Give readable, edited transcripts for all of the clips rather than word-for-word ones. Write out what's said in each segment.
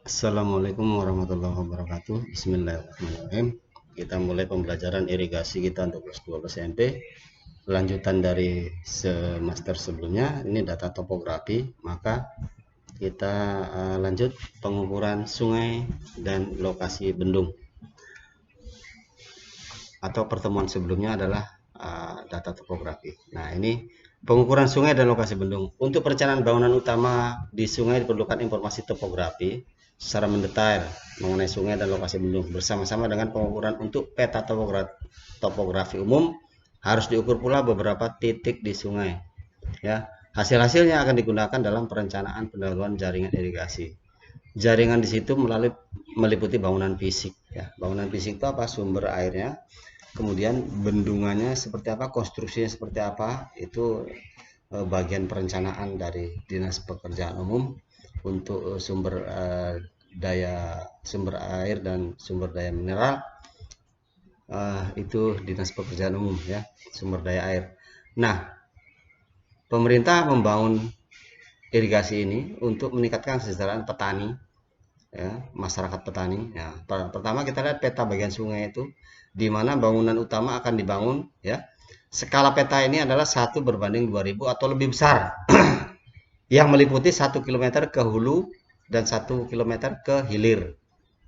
Assalamualaikum warahmatullahi wabarakatuh. Bismillahirrahmanirrahim. Kita mulai pembelajaran irigasi kita untuk kelas 12 SMP. Lanjutan dari semester sebelumnya, ini data topografi. Maka kita lanjut pengukuran sungai dan lokasi bendung. Atau pertemuan sebelumnya adalah data topografi. Nah, ini pengukuran sungai dan lokasi bendung. Untuk perencanaan bangunan utama di sungai diperlukan informasi topografi secara mendetail mengenai sungai dan lokasi bendung bersama-sama dengan pengukuran untuk peta topografi umum. Harus diukur pula beberapa titik di sungai, ya. Hasil-hasilnya akan digunakan dalam perencanaan pendahuluan jaringan irigasi. Jaringan di situ meliputi bangunan fisik, ya. Bangunan fisik itu apa? Sumber airnya, kemudian bendungannya seperti apa, konstruksinya seperti apa, itu bagian perencanaan dari Dinas Pekerjaan Umum. Untuk sumber air dan sumber daya mineral, itu Dinas Pekerjaan Umum, ya, sumber daya air. Nah, pemerintah membangun irigasi ini untuk meningkatkan kesejahteraan petani, ya, masyarakat petani. Ya, pertama kita lihat peta bagian sungai itu, di mana bangunan utama akan dibangun, ya. Skala peta ini adalah 1:2000 atau lebih besar, yang meliputi 1 km ke hulu dan 1 km ke hilir,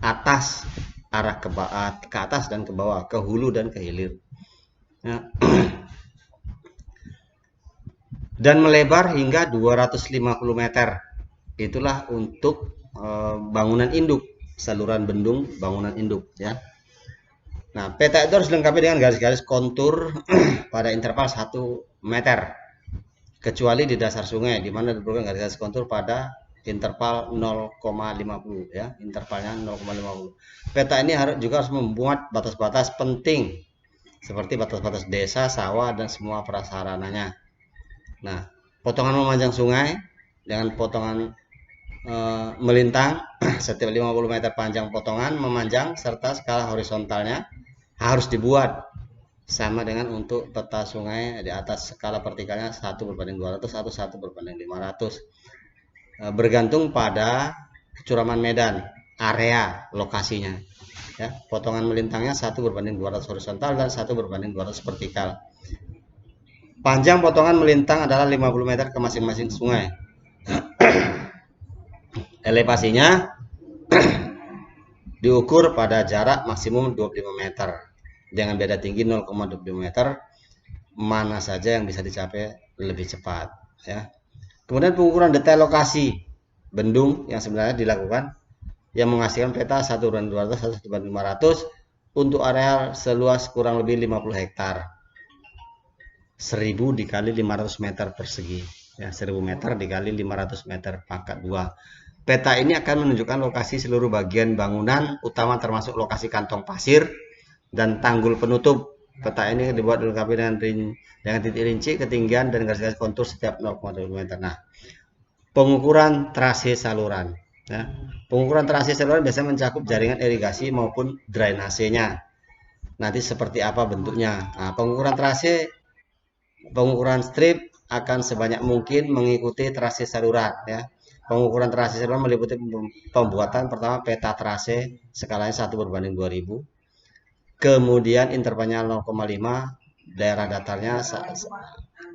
atas arah ke atas dan ke bawah, ke hulu dan ke hilir, ya. Dan melebar hingga 250 meter. Itulah untuk bangunan induk, saluran bendung bangunan induk, ya. Nah, peta itu harus dilengkapi dengan garis-garis kontur pada interval 1 meter, kecuali di dasar sungai, di mana diperlukan garis-garis kontur pada interval 0,50, ya, intervalnya 0,50. Peta ini juga harus membuat batas-batas penting seperti batas-batas desa, sawah, dan semua prasarananya. Nah, potongan memanjang sungai dengan potongan melintang setiap 50 meter panjang potongan memanjang serta skala horizontalnya harus dibuat sama dengan untuk peta sungai. Di atas skala vertikalnya 1:200 atau 1:500, bergantung pada kecuraman medan area lokasinya, ya. Potongan melintangnya 1:200 horizontal dan 1:200 vertikal. Panjang potongan melintang adalah 50 meter ke masing-masing sungai. Elevasinya diukur pada jarak maksimum 25 meter dengan beda tinggi 0,25 meter, mana saja yang bisa dicapai lebih cepat, ya. Kemudian pengukuran detail lokasi bendung yang sebenarnya dilakukan, yang menghasilkan peta 1:200 atau 1:500 untuk area seluas kurang lebih 50 hektar. 1000 dikali 500 meter persegi, ya, 1000 meter dikali 500 meter pangkat 2. Peta ini akan menunjukkan lokasi seluruh bagian bangunan utama termasuk lokasi kantong pasir dan tanggul penutup. Peta ini dibuat dilengkapi dengan titik rinci, ketinggian, dan garis-garis kontur setiap 0,2 meter. Nah, pengukuran trase saluran, ya. Pengukuran trase saluran biasanya mencakup jaringan irigasi maupun drainasenya. Nanti seperti apa bentuknya. Nah, pengukuran strip akan sebanyak mungkin mengikuti trase saluran, ya. Pengukuran trase saluran meliputi pembuatan pertama peta trase skalanya 1:2000, kemudian intervalnya 0,5 daerah datarnya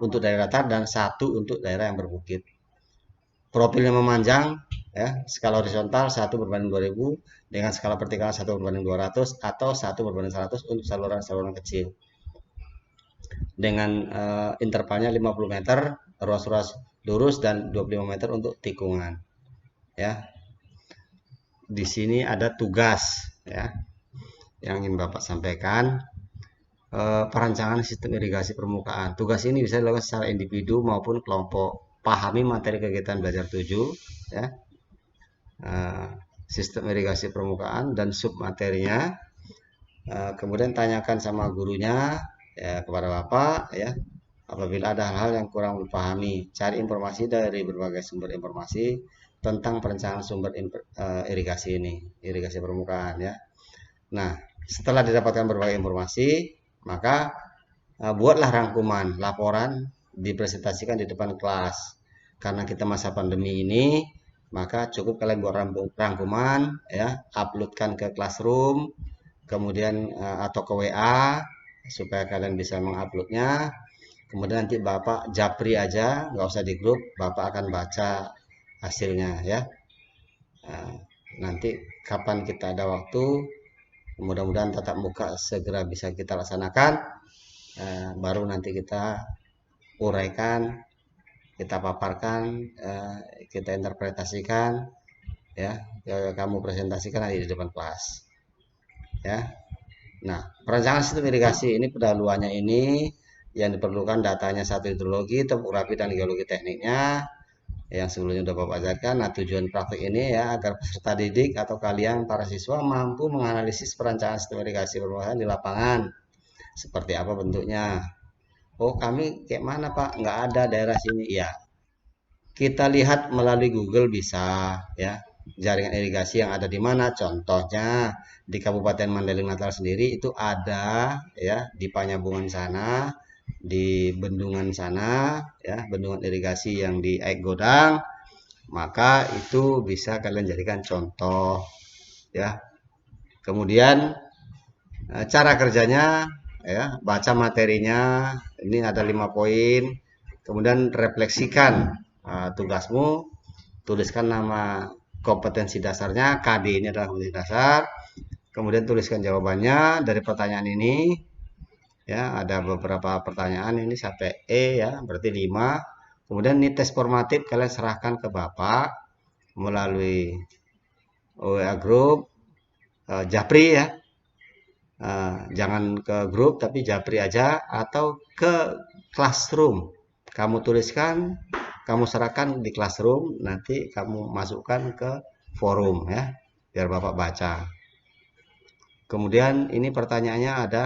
untuk daerah datar dan 1 untuk daerah yang berbukit. Profilnya memanjang, ya, skala horizontal 1:2000 dengan skala vertikal 1:200 atau 1:100 untuk saluran-saluran kecil, dengan intervalnya 50 meter ruas-ruas lurus dan 25 meter untuk tikungan, ya. Di sini ada tugas, ya, yang ingin Bapak sampaikan. Perancangan sistem irigasi permukaan. Tugas ini bisa dilakukan secara individu maupun kelompok. Pahami materi kegiatan belajar 7, ya. Sistem irigasi permukaan dan submaterinya. Kemudian tanyakan sama gurunya, ya, kepada Bapak, ya. Apabila ada hal-hal yang kurang dipahami, cari informasi dari berbagai sumber informasi tentang perencanaan sumber irigasi ini, irigasi permukaan, ya. Nah, setelah didapatkan berbagai informasi, maka buatlah rangkuman laporan, dipresentasikan di depan kelas. Karena kita masa pandemi ini, maka cukup kalian buat rangkuman ya, uploadkan ke Classroom, kemudian atau ke WA supaya kalian bisa menguploadnya. Kemudian nanti Bapak japri aja, nggak usah di grup, Bapak akan baca hasilnya ya. Nah, nanti kapan kita ada waktu, mudah-mudahan tatap muka segera bisa kita laksanakan, baru nanti kita uraikan, kita paparkan, kita interpretasikan ya, kamu presentasikan nanti di depan kelas ya. Nah, perancangan sistem irigasi ini pendahuluannya ini yang diperlukan datanya satu hidrologi, topografi dan geologi tekniknya yang sebelumnya sudah Bapak ajarkan. Nah, tujuan praktik ini ya agar peserta didik atau kalian para siswa mampu menganalisis perancangan sistem irigasi permasalahan di lapangan. Seperti apa bentuknya? Oh, kami kayak mana Pak? Nggak ada daerah sini. Ya, kita lihat melalui Google bisa ya. Jaringan irigasi yang ada di mana? Contohnya di Kabupaten Mandailing Natal sendiri itu ada ya di Panyabungan sana, di Bendungan sana ya, bendungan irigasi yang di Aik Godang, maka itu bisa kalian jadikan contoh ya. Kemudian cara kerjanya ya, baca materinya, ini ada 5 poin, kemudian refleksikan tugasmu, tuliskan nama kompetensi dasarnya, KD ini adalah kompetensi dasar, kemudian tuliskan jawabannya dari pertanyaan ini ya, ada beberapa pertanyaan ini sampai E ya, berarti 5. Kemudian ini tes formatif kalian serahkan ke Bapak melalui WA group, Japri ya, jangan ke grup tapi Japri aja, atau ke Classroom kamu tuliskan, kamu serahkan di Classroom, nanti kamu masukkan ke forum ya biar Bapak baca. Kemudian ini pertanyaannya ada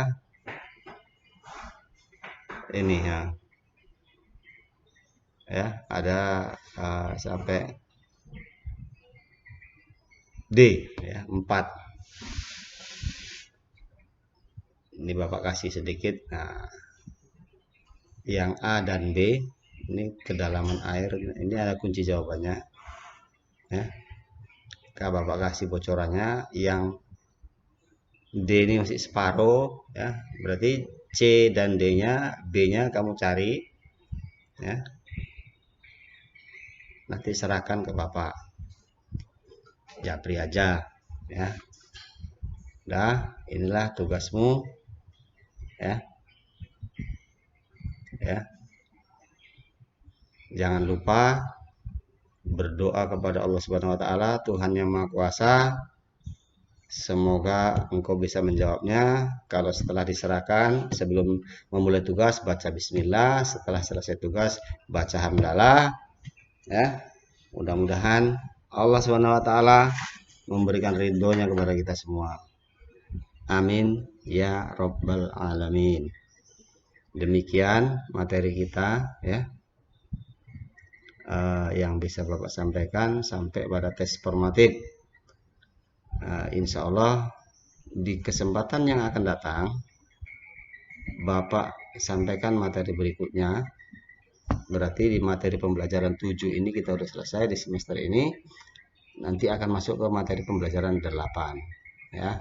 ini ya ada sampai D ya, 4. Ini Bapak kasih sedikit. Nah, yang A dan B ini kedalaman air, ini ada kunci jawabannya ya. Bapak kasih bocorannya. Yang D ini masih separuh ya, berarti C dan D nya, B nya kamu cari ya, nanti serahkan ke Bapak Japri aja ya. Nah, inilah tugasmu ya. Ya, jangan lupa berdoa kepada Allah Subhanahu wa taala, Tuhan yang Maha Kuasa. Semoga engkau bisa menjawabnya. Kalau setelah diserahkan, sebelum memulai tugas baca bismillah, setelah selesai tugas baca hamdalah ya. Mudah-mudahan Allah Subhanahu wa taala memberikan ridhonya kepada kita semua. Amin ya rabbal alamin. Demikian materi kita ya, yang bisa Bapak sampaikan sampai pada tes formatif. Insya Allah di kesempatan yang akan datang Bapak sampaikan materi berikutnya. Berarti di materi pembelajaran 7 ini kita sudah selesai di semester ini. Nanti akan masuk ke materi pembelajaran 8 ya.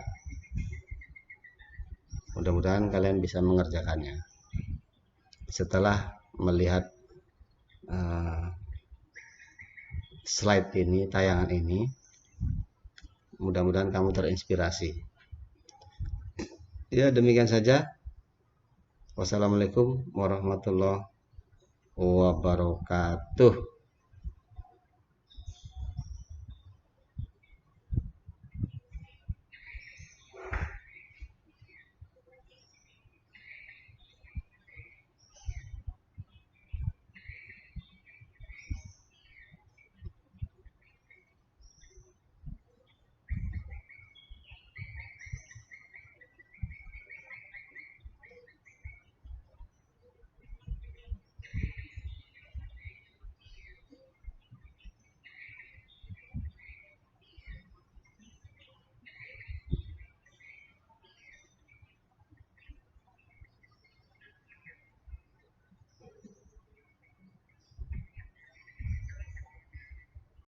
Mudah-mudahan kalian bisa mengerjakannya. Setelah melihat slide ini, tayangan ini, mudah-mudahan kamu terinspirasi. Ya, demikian saja. Wassalamualaikum warahmatullahi wabarakatuh.